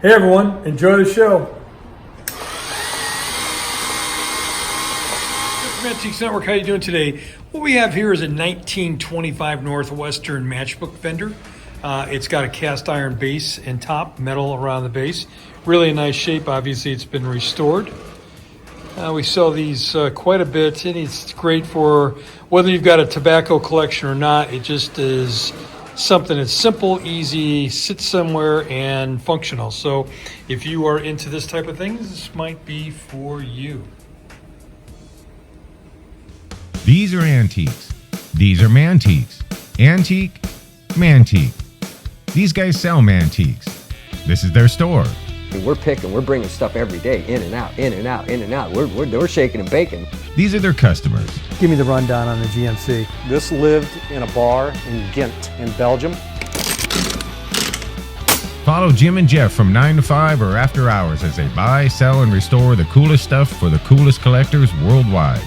Hey everyone, enjoy the show. Mantiques Network, how you doing today? What we have here is a 1925 Northwestern matchbook fender. It's got a cast iron base and top, metal around the base. Really a nice shape. Obviously, it's been restored. We sell these quite a bit, and it's great for whether you've got a tobacco collection or not. It just is something that's simple, easy, sits somewhere, and functional. So if you are into this type of thing, this might be for you. These are antiques. These are mantiques. Antique, mantique. These guys sell mantiques. This is their store. We're bringing stuff every day, in and out, in and out, in and out. We're shaking and baking. These are their customers. Give me the rundown on the GMC. This lived in a bar in Ghent in Belgium. Follow Jim and Jeff from 9 to 5 or after hours as they buy, sell, and restore the coolest stuff for the coolest collectors worldwide.